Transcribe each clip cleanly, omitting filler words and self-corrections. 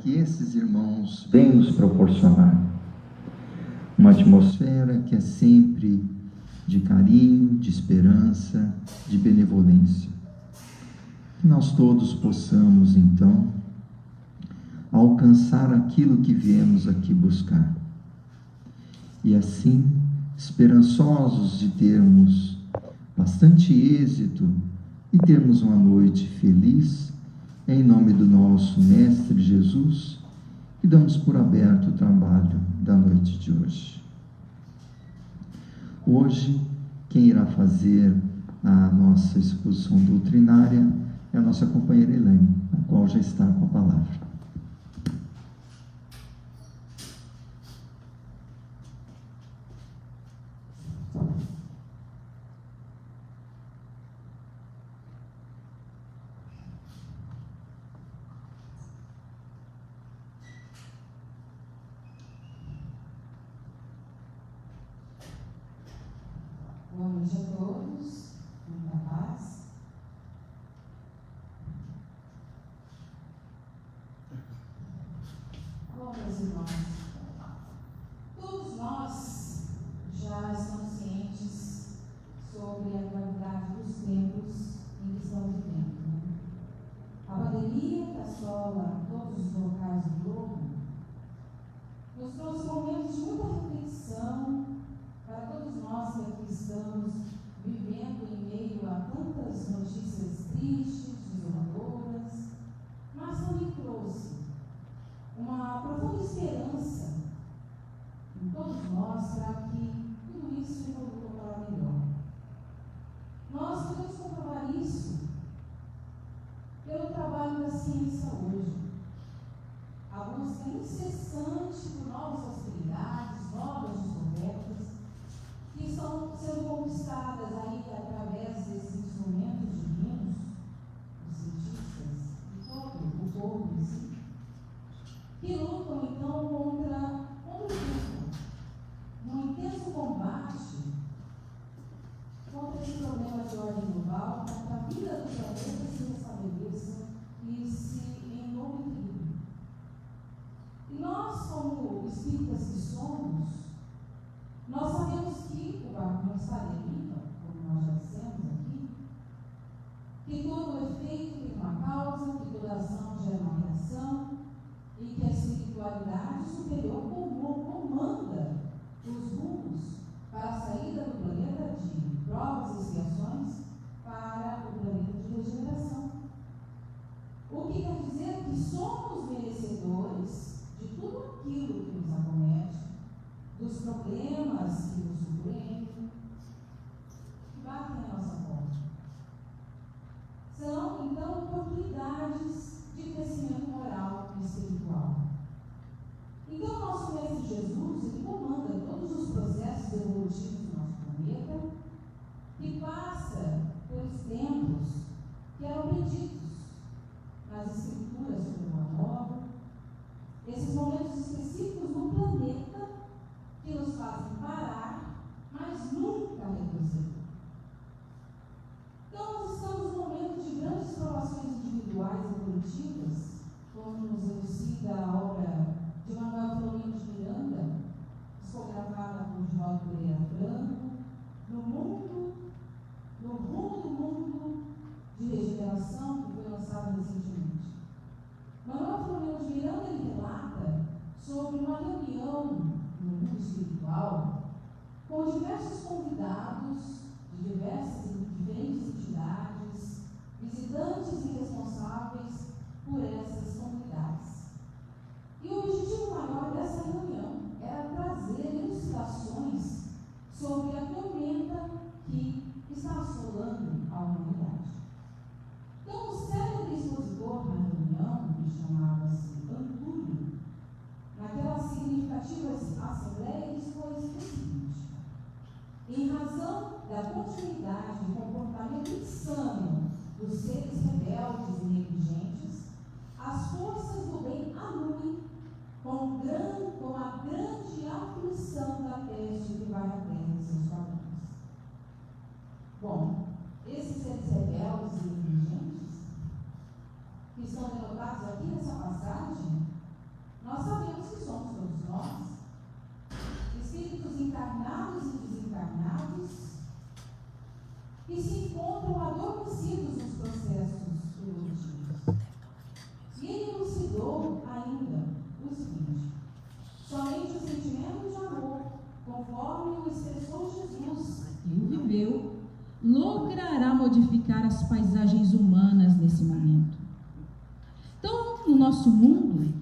que esses irmãos vêm nos proporcionar. Uma atmosfera que é sempre de carinho, de esperança, de benevolência. Que nós todos possamos, então, alcançar aquilo que viemos aqui buscar. E assim, esperançosos de termos bastante êxito e termos uma noite feliz, em nome do nosso Mestre Jesus, que damos por aberto o trabalho da noite de hoje. Hoje, quem irá fazer a nossa exposição doutrinária é a nossa companheira Elaine, a qual já está com a palavra. Boa noite a todos, muita paz. Bom, meus irmãos, todos nós já estamos cientes sobre a gravidade dos tempos em que estamos vivendo, né? A pandemia que assola todos os locais do globo nos trouxe momentos de muita reflexão para todos nós que aqui estamos vivendo em meio a tantas notícias tristes, desoladoras, mas também trouxe uma profunda esperança em todos nós para que tudo isso evolua para melhor. Nós podemos comprovar isso pelo trabalho da ciência hoje. A busca incessante por novas possibilidades, novas descobertas, que estão sendo conquistadas aí através desses instrumentos divinos, os cientistas e todo o povo em si, que lutam então contra o tempo, num intenso combate contra esse problema de ordem global, para que a vida do planeta se restabeleça e se em novo equilíbrio. E nós, como espíritas que somos, nós sabemos que o barco não está à deriva, como nós já dissemos aqui, que todo efeito tem uma causa, que toda ação gera uma reação, e que a espiritualidade superior comanda os rumos para a saída do planeta de provas e expiações para o planeta de regeneração. O que quer dizer que somos merecedores de tudo aquilo que nos acomete, dos problemas que nos surpreendem, que batem a nossa porta. São, então, oportunidades de crescimento moral e espiritual. Então, nosso Mestre Jesus, ele comanda todos os processos evolutivos do nosso planeta, que passa pelos tempos que eram preditos nas escrituras sobre uma nova, esses momentos específicos no planeta que nos fazem parar, mas nunca retroceder. Então, nós estamos num momento de grandes provações individuais e coletivas, como nos elucida a obra de Manuel Filomeno de Miranda, psicografada por Divaldo Pereira Franco, no rumo do mundo de regeneração, que foi lançado recentemente. Manuel Filomeno de Miranda, ele relata sobre uma reunião no mundo espiritual com diversos convidados de diferentes entidades, visitantes e responsáveis por essas comunidades. E o objetivo maior dessa reunião era trazer ilustrações sobre a tormenta que está assolando a humanidade. Então, o célebre expositor na reunião, que chamava-se Antúlio, naquela significativa assembleia, expôs o seguinte: em razão da continuidade do comportamento insano dos seres rebeldes e negligentes, as conforme o expressou Jesus e o viveu, logrará modificar as paisagens humanas nesse momento. Então, no nosso mundo,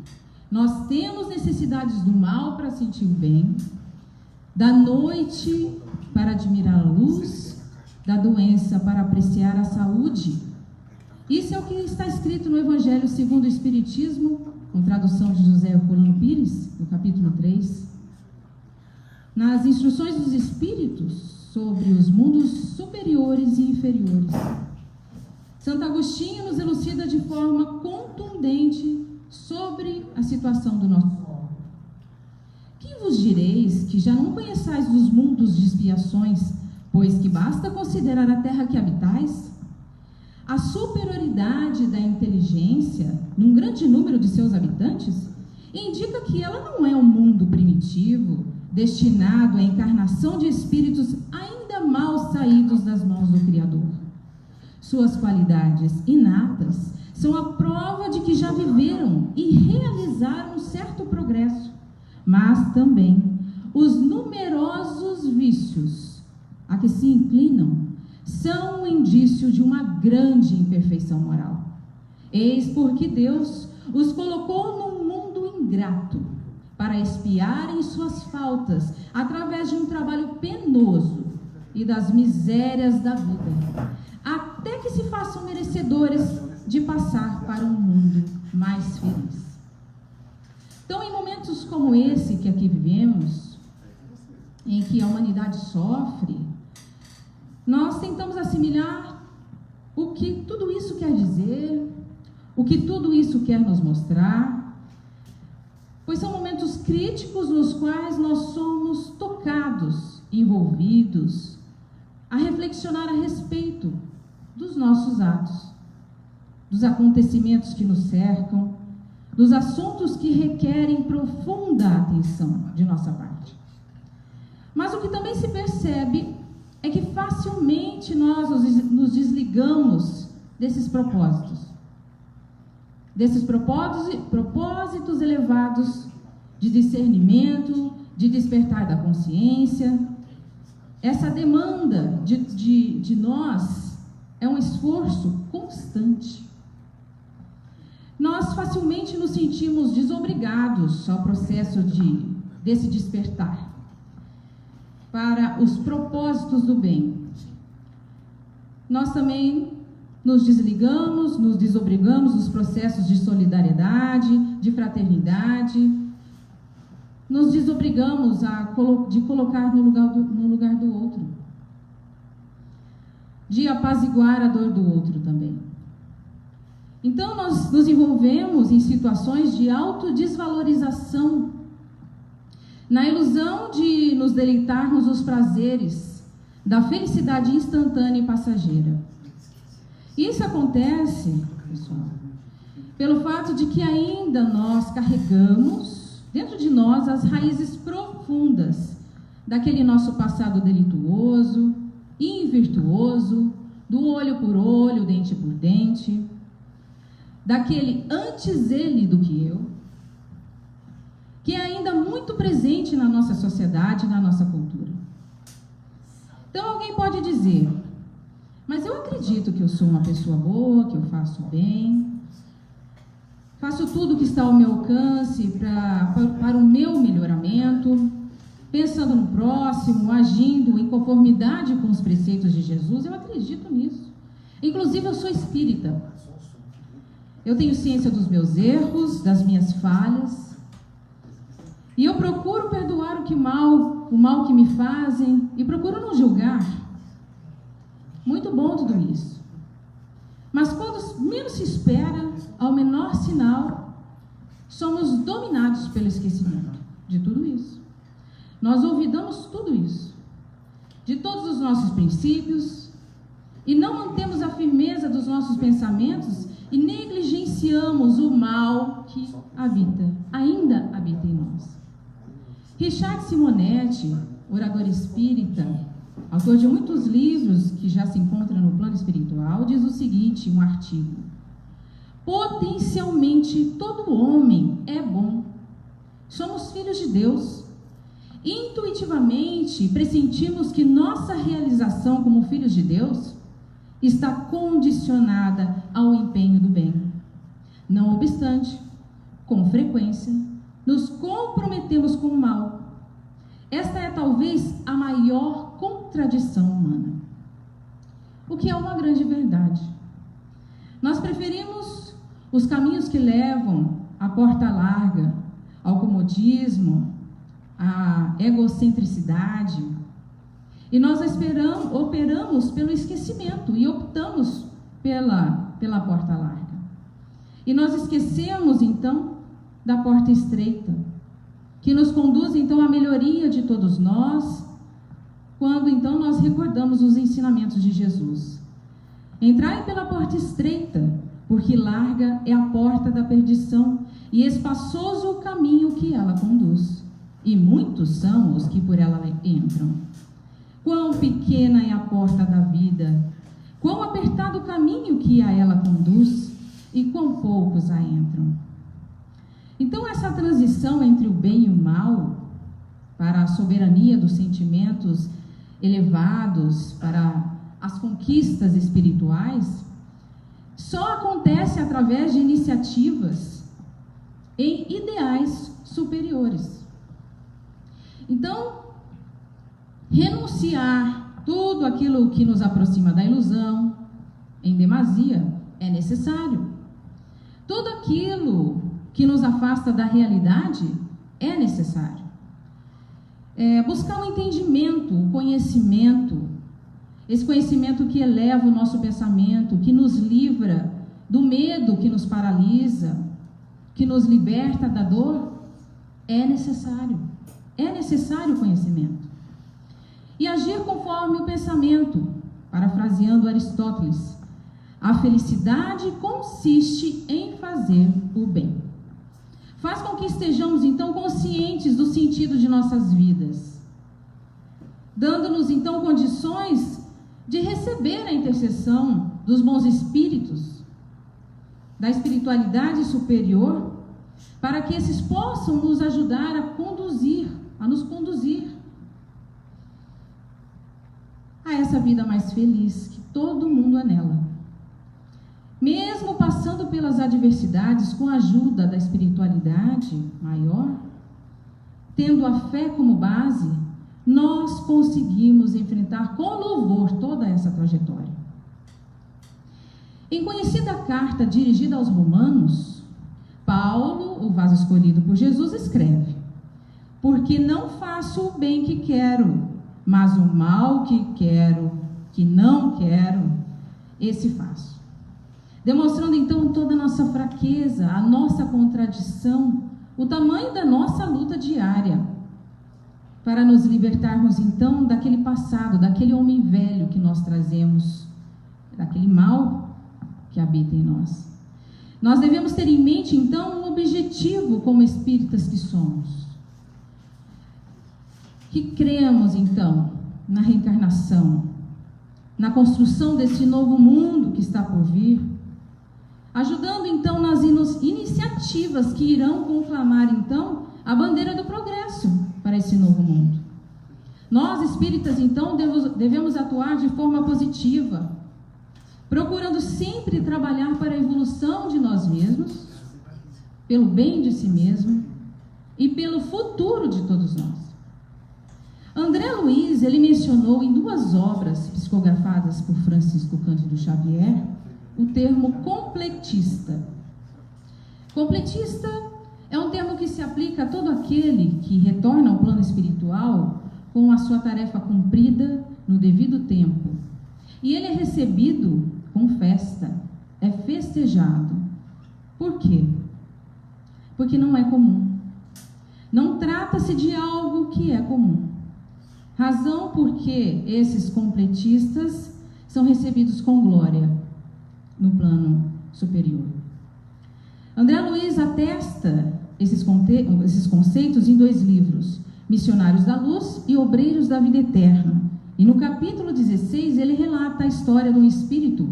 nós temos necessidades do mal para sentir o bem, da noite para admirar a luz, da doença para apreciar a saúde. Isso é o que está escrito no Evangelho segundo o Espiritismo, com tradução de José Herculano Pires, no capítulo 3. Nas instruções dos Espíritos sobre os mundos superiores e inferiores, Santo Agostinho nos elucida de forma contundente sobre a situação do nosso solo. Que vos direis que já não conheçais os mundos de expiações, pois que basta considerar a terra que habitais? A superioridade da inteligência num grande número de seus habitantes indica que ela não é um mundo primitivo, destinado à encarnação de espíritos ainda mal saídos das mãos do Criador. Suas qualidades inatas são a prova de que já viveram e realizaram um certo progresso, mas também os numerosos vícios a que se inclinam são um indício de uma grande imperfeição moral. Eis porque Deus os colocou num mundo ingrato, para expiarem suas faltas através de um trabalho penoso e das misérias da vida, até que se façam merecedores de passar para um mundo mais feliz. Então, em momentos como esse que aqui vivemos, em que a humanidade sofre, nós tentamos assimilar o que tudo isso quer dizer, o que tudo isso quer nos mostrar, pois são momentos críticos nos quais nós somos tocados, envolvidos, a reflexionar a respeito dos nossos atos, dos acontecimentos que nos cercam, dos assuntos que requerem profunda atenção de nossa parte. Mas o que também se percebe é que facilmente nós nos desligamos desses propósitos elevados de discernimento, de despertar da consciência. Essa demanda de nós é um esforço constante. Nós facilmente nos sentimos desobrigados ao processo desse despertar para os propósitos do bem. Nós também nos desligamos, nos desobrigamos dos processos de solidariedade, de fraternidade. Nos desobrigamos de colocar no lugar do outro, de apaziguar a dor do outro também. Então, nós nos envolvemos em situações de autodesvalorização, na ilusão de nos deleitarmos os prazeres da felicidade instantânea e passageira. Isso acontece, pessoal, pelo fato de que ainda nós carregamos dentro de nós as raízes profundas daquele nosso passado delituoso, invirtuoso, do olho por olho, dente por dente, daquele antes ele do que eu, que é ainda muito presente na nossa sociedade, na nossa cultura. Então alguém pode dizer: mas eu acredito que eu sou uma pessoa boa, que eu faço bem, faço tudo que está ao meu alcance para o meu melhoramento, pensando no próximo, agindo em conformidade com os preceitos de Jesus. Eu acredito nisso. Inclusive, eu sou espírita. Eu tenho ciência dos meus erros, das minhas falhas, e eu procuro perdoar o mal que me fazem, e procuro não julgar. Muito bom tudo isso. Mas quando menos se espera, ao menor sinal, somos dominados pelo esquecimento de tudo isso. Nós olvidamos tudo isso, de todos os nossos princípios, e não mantemos a firmeza dos nossos pensamentos e negligenciamos o mal que ainda habita em nós. Richard Simonetti, orador espírita, autor de muitos livros que já se encontram no plano espiritual, diz o seguinte, um artigo: potencialmente todo homem é bom. Somos filhos de Deus. intuitivamente pressentimos que nossa realização como filhos de Deus está condicionada ao empenho do bem. Não obstante, com frequência, nos comprometemos com o mal. Esta é talvez a maior contradição humana, o que é uma grande verdade. Nós preferimos os caminhos que levam à porta larga, ao comodismo, à egocentricidade, e nós operamos pelo esquecimento e optamos pela porta larga. E nós esquecemos, então, da porta estreita, que nos conduz, então, à melhoria de todos nós, quando, então, nós recordamos os ensinamentos de Jesus. Entrai pela porta estreita, porque larga é a porta da perdição, e espaçoso o caminho que ela conduz, e muitos são os que por ela entram. Quão pequena é a porta da vida, quão apertado o caminho que a ela conduz, e quão poucos a entram. Então, essa transição entre o bem e o mal, para a soberania dos sentimentos elevados, para as conquistas espirituais, só acontece através de iniciativas em ideais superiores. Então, renunciar tudo aquilo que nos aproxima da ilusão, em demasia, é necessário. Tudo aquilo que nos afasta da realidade é necessário. Buscar um entendimento, um conhecimento, esse conhecimento que eleva o nosso pensamento, que nos livra do medo que nos paralisa, que nos liberta da dor, é necessário. É necessário o conhecimento. E agir conforme o pensamento, parafraseando Aristóteles, a felicidade consiste em fazer o bem. Faz com que estejamos, então, conscientes do sentido de nossas vidas, dando-nos, então, condições de receber a intercessão dos bons espíritos, da espiritualidade superior, para que esses possam nos ajudar a nos conduzir a essa vida mais feliz, que todo mundo anela. Mesmo passando pelas adversidades com a ajuda da espiritualidade maior, tendo a fé como base, nós conseguimos enfrentar com louvor toda essa trajetória. Em conhecida carta dirigida aos Romanos, Paulo, o vaso escolhido por Jesus, escreve: porque não faço o bem que quero, mas o mal que não quero, esse faço. Demonstrando então toda a nossa fraqueza, a nossa contradição, o tamanho da nossa luta diária, para nos libertarmos então daquele passado, daquele homem velho que nós trazemos, daquele mal que habita em nós. Nós devemos ter em mente então um objetivo como espíritas que somos, que cremos então na reencarnação, na construção desse novo mundo que está por vir, ajudando então nas iniciativas que irão conclamar então a bandeira do progresso para esse novo mundo. Nós espíritas então devemos atuar de forma positiva, procurando sempre trabalhar para a evolução de nós mesmos, pelo bem de si mesmo e pelo futuro de todos nós. André Luiz, ele mencionou em 2 obras psicografadas por Francisco Cândido Xavier o termo completista. Completista é um termo que se aplica a todo aquele que retorna ao plano espiritual com a sua tarefa cumprida no devido tempo. E ele é recebido com festa, é festejado. Por quê? Porque não é comum. Não trata-se de algo que é comum. Razão porque esses completistas são recebidos com glória no plano superior. André Luiz atesta esses conceitos em 2 livros, Missionários da Luz e Obreiros da Vida Eterna. E no capítulo 16 ele relata a história de um espírito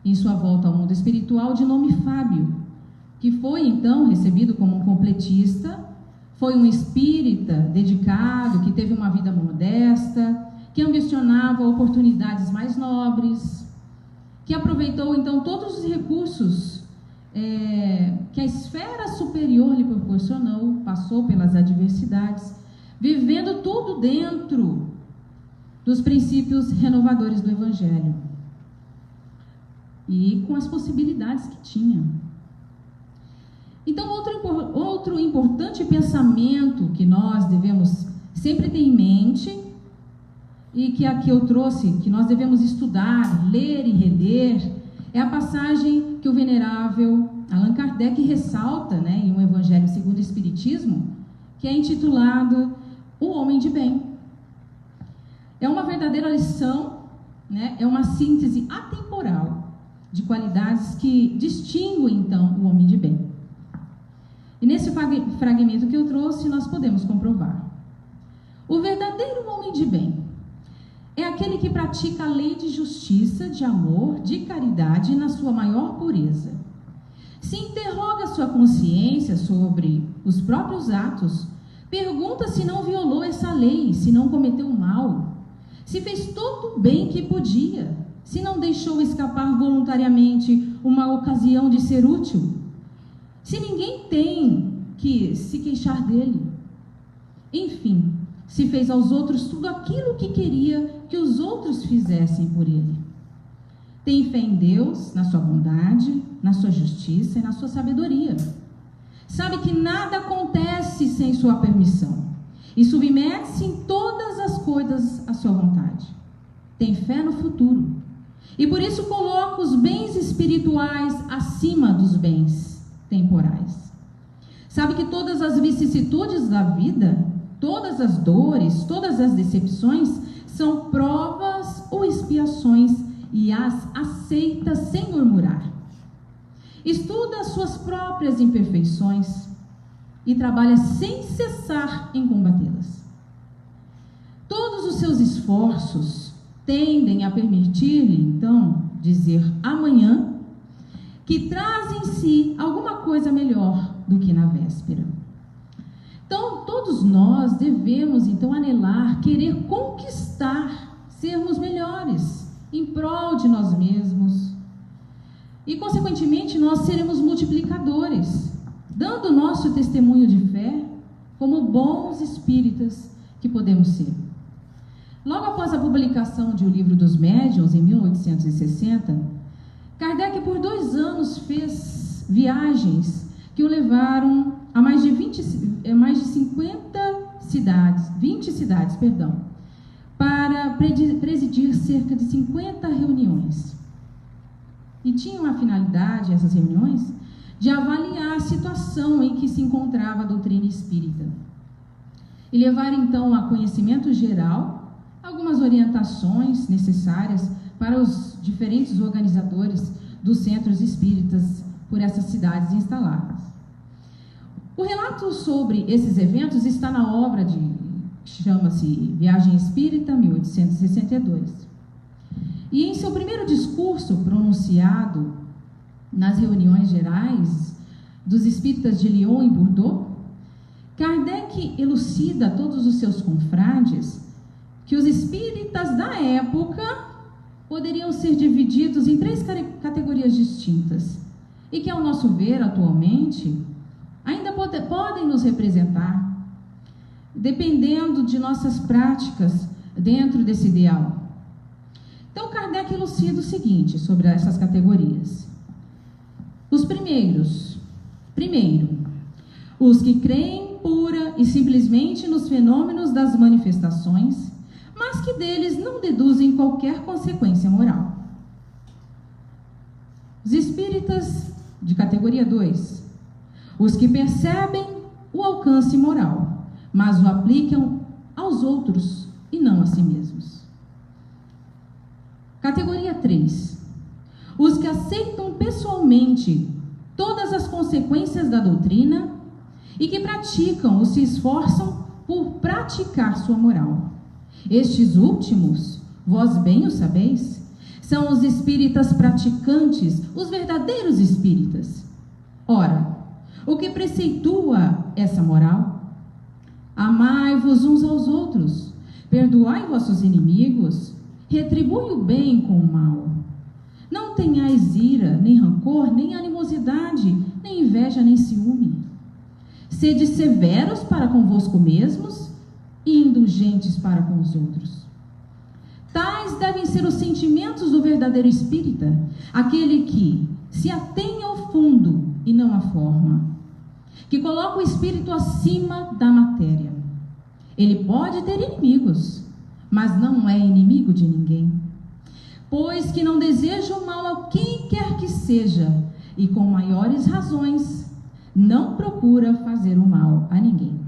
em sua volta ao mundo espiritual de nome Fábio, que foi então recebido como um completista, foi um espírita dedicado, que teve uma vida modesta, que ambicionava oportunidades mais nobres, que aproveitou então todos os recursos que a esfera superior lhe proporcionou, passou pelas adversidades, vivendo tudo dentro dos princípios renovadores do Evangelho e com as possibilidades que tinha. Então, outro importante pensamento que nós devemos sempre ter em mente, e que aqui eu trouxe, que nós devemos estudar, ler e reler, é a passagem que o venerável Allan Kardec ressalta, em um Evangelho segundo o Espiritismo, que é intitulado O Homem de Bem. É uma verdadeira lição, é uma síntese atemporal de qualidades que distinguem, então, o homem de bem. E nesse fragmento que eu trouxe, nós podemos comprovar. O verdadeiro homem de bem é aquele que pratica a lei de justiça, de amor, de caridade na sua maior pureza. Se interroga sua consciência sobre os próprios atos, pergunta se não violou essa lei, se não cometeu mal, se fez todo o bem que podia, se não deixou escapar voluntariamente uma ocasião de ser útil, se ninguém tem que se queixar dele. Enfim, se fez aos outros tudo aquilo que queria que os outros fizessem por ele. Tem fé em Deus, na sua bondade, na sua justiça e na sua sabedoria. Sabe que nada acontece sem sua permissão e submete-se em todas as coisas à sua vontade. Tem fé no futuro e por isso coloca os bens espirituais acima dos bens temporais. Sabe que todas as vicissitudes da vida, todas as dores, todas as decepções são provas ou expiações e as aceita sem murmurar. Estuda as suas próprias imperfeições e trabalha sem cessar em combatê-las. Todos os seus esforços tendem a permitir-lhe, então, dizer amanhã que traz em si alguma coisa melhor do que na véspera. Então, todos nós devemos, então, anelar, querer conquistar, sermos melhores, em prol de nós mesmos. E, consequentemente, nós seremos multiplicadores, dando nosso testemunho de fé como bons espíritas que podemos ser. Logo após a publicação de O Livro dos Médiuns, em 1860, Kardec, por 2 anos, fez viagens que o levaram a mais de 20 cidades, para presidir cerca de 50 reuniões. E tinham a finalidade, essas reuniões, de avaliar a situação em que se encontrava a doutrina espírita e levar, então, a conhecimento geral algumas orientações necessárias para os diferentes organizadores dos centros espíritas por essas cidades instaladas. O relato sobre esses eventos está na obra chama-se Viagem Espírita, 1862. E em seu primeiro discurso pronunciado nas reuniões gerais dos espíritas de Lyon e Bordeaux, Kardec elucida a todos os seus confrades que os espíritas da época poderiam ser divididos em 3 categorias distintas e que, ao nosso ver, atualmente, ainda podem nos representar, dependendo de nossas práticas dentro desse ideal. Então, Kardec elucida o seguinte sobre essas categorias. Os primeiro, os que creem pura e simplesmente nos fenômenos das manifestações, mas que deles não deduzem qualquer consequência moral. Os espíritas de categoria 2, os que percebem o alcance moral, mas o aplicam aos outros e não a si mesmos. Categoria 3, os que aceitam pessoalmente todas as consequências da doutrina e que praticam ou se esforçam por praticar sua moral. Estes últimos, vós bem o sabeis, são os espíritas praticantes, os verdadeiros espíritas. Ora, o que preceitua essa moral Amai-vos uns aos outros, perdoai vossos inimigos, retribui o bem com o mal. Não tenhais ira, nem rancor, nem animosidade, nem inveja, nem ciúme. Sede severos para convosco mesmos e indulgentes para com os outros. Tais devem ser os sentimentos do verdadeiro espírita, aquele que se atém ao fundo e não à forma, que coloca o espírito acima da matéria. Ele pode ter inimigos, mas não é inimigo de ninguém, pois que não deseja o mal a quem quer que seja, e com maiores razões não procura fazer o mal a ninguém.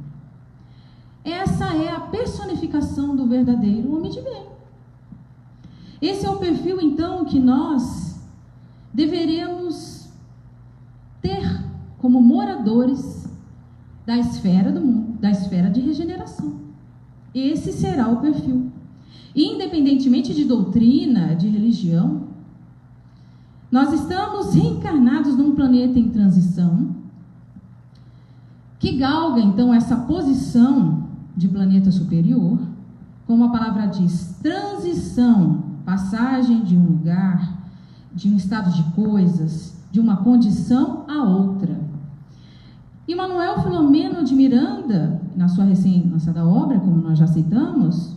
Essa é a personificação do verdadeiro homem de bem. Esse é o perfil, então, que nós deveremos ter como moradores da esfera do mundo, da esfera de regeneração. Esse será o perfil. Independentemente de doutrina, de religião, nós estamos reencarnados num planeta em transição, que galga, então, essa posição de planeta superior, como a palavra diz, transição, passagem de um lugar, de um estado de coisas, de uma condição a outra. E Manuel Filomeno de Miranda, na sua recém-lançada obra, como nós já citamos,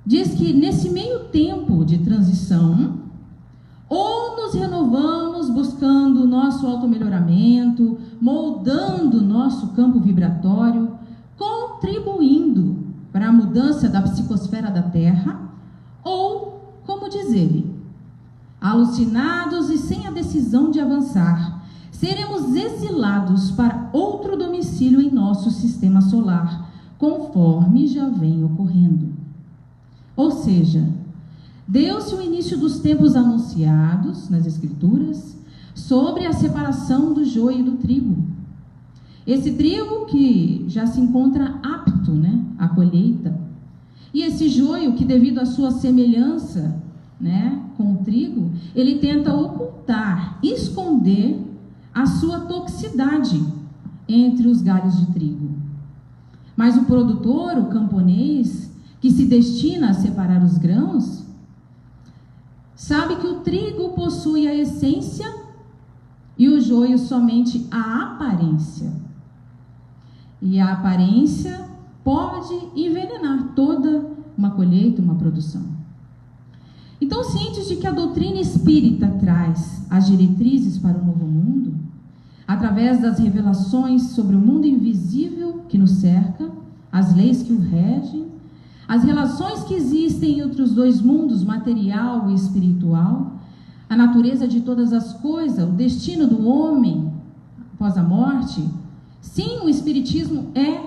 diz que nesse meio tempo de transição, ou nos renovamos buscando o nosso automelhoramento, moldando o nosso campo vibratório, contribuindo para a mudança da psicosfera da Terra, ou, como diz ele, alucinados e sem a decisão de avançar, seremos exilados para outro domicílio em nosso sistema solar, conforme já vem ocorrendo. Ou seja, deu-se o início dos tempos anunciados nas Escrituras sobre a separação do joio e do trigo. Esse trigo que já se encontra apto, à colheita. E esse joio que, devido à sua semelhança, com o trigo, ele tenta ocultar, esconder a sua toxicidade entre os galhos de trigo. Mas o produtor, o camponês, que se destina a separar os grãos, sabe que o trigo possui a essência e o joio somente a aparência. E a aparência pode envenenar toda uma colheita, uma produção. Então, cientes de que a doutrina espírita traz as diretrizes para o novo mundo, através das revelações sobre o mundo invisível que nos cerca, as leis que o regem, as relações que existem entre os dois mundos, material e espiritual, a natureza de todas as coisas, o destino do homem após a morte, sim, o Espiritismo é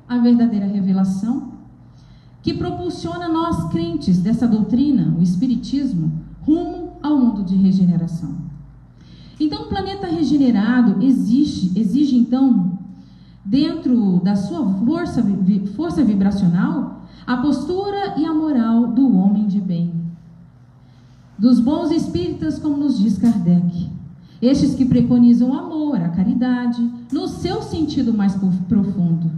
a verdadeira revelação que propulsiona nós crentes dessa doutrina, o Espiritismo, rumo ao mundo de regeneração. Então, o planeta regenerado exige então, dentro da sua força vibracional, a postura e a moral do homem de bem, dos bons espíritas, como nos diz Kardec, estes que preconizam o amor, a caridade, no seu sentido mais profundo,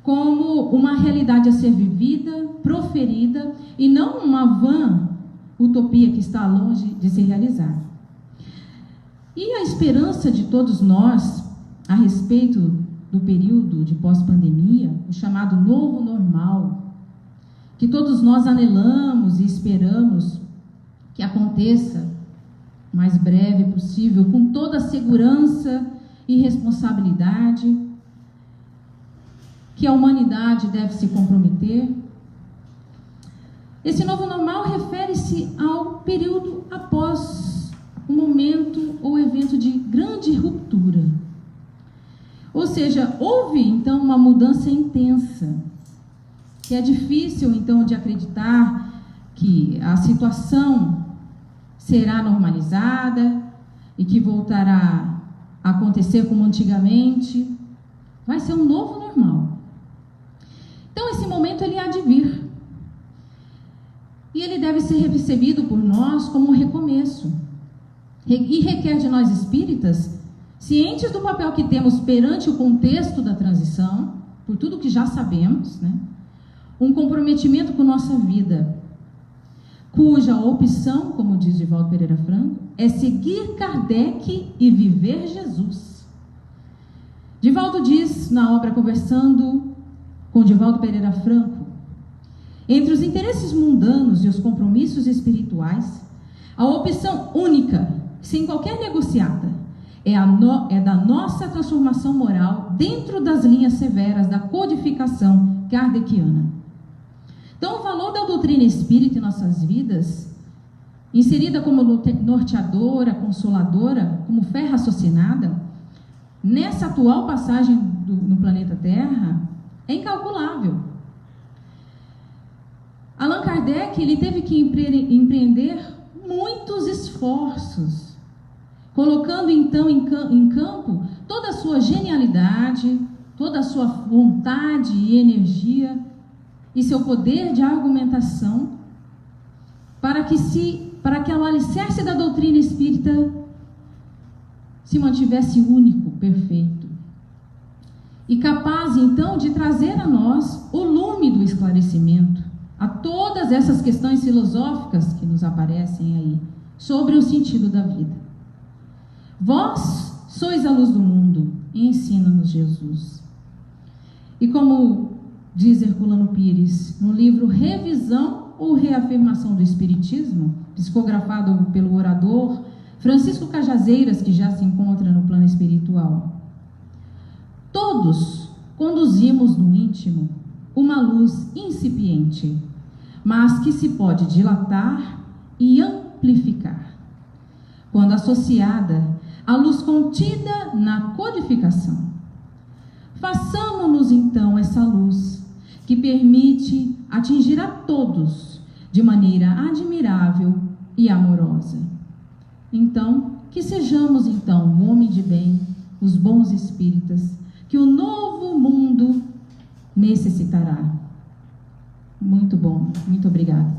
como uma realidade a ser vivida, proferida, e não uma vã utopia que está longe de se realizar. E a esperança de todos nós a respeito do período de pós-pandemia, o chamado novo normal, que todos nós anelamos e esperamos que aconteça o mais breve possível, com toda a segurança e responsabilidade que a humanidade deve se comprometer. Esse novo normal refere-se ao período após um momento ou evento de grande ruptura. Ou seja, houve então uma mudança intensa, que é difícil então de acreditar que a situação será normalizada e que voltará a acontecer como antigamente. Vai ser um novo normal. Então esse momento ele há de vir. E ele deve ser recebido por nós como um recomeço. E requer de nós espíritas, cientes do papel que temos perante o contexto da transição, por tudo que já sabemos, né? Um comprometimento com nossa vida, cuja opção, como diz Divaldo Pereira Franco, é seguir Kardec e viver Jesus. Divaldo diz na obra Conversando com Divaldo Pereira Franco: entre os interesses mundanos e os compromissos espirituais, a opção única, sem qualquer negociata, é da nossa transformação moral dentro das linhas severas da codificação kardeciana. Então, o valor da doutrina espírita em nossas vidas, inserida como norteadora, consoladora, como fé raciocinada, nessa atual passagem no planeta Terra, é incalculável. Allan Kardec, ele teve que empreender muitos esforços, colocando então em campo toda a sua genialidade, toda a sua vontade e energia e seu poder de argumentação, para que o alicerce da doutrina espírita se mantivesse único, perfeito, e capaz então de trazer a nós o lume do esclarecimento a todas essas questões filosóficas que nos aparecem aí sobre o sentido da vida. Vós sois a luz do mundo, ensina-nos Jesus. E como diz Herculano Pires, no livro Revisão ou Reafirmação do Espiritismo, psicografado pelo orador Francisco Cajazeiras, que já se encontra no plano espiritual: todos conduzimos no íntimo uma luz incipiente, mas que se pode dilatar e amplificar, quando associada à luz contida na codificação. Façamo-nos então essa luz, que permite atingir a todos de maneira admirável e amorosa. Então, que sejamos então o homem de bem, os bons espíritas, que o novo mundo necessitará. Muito bom, muito obrigada.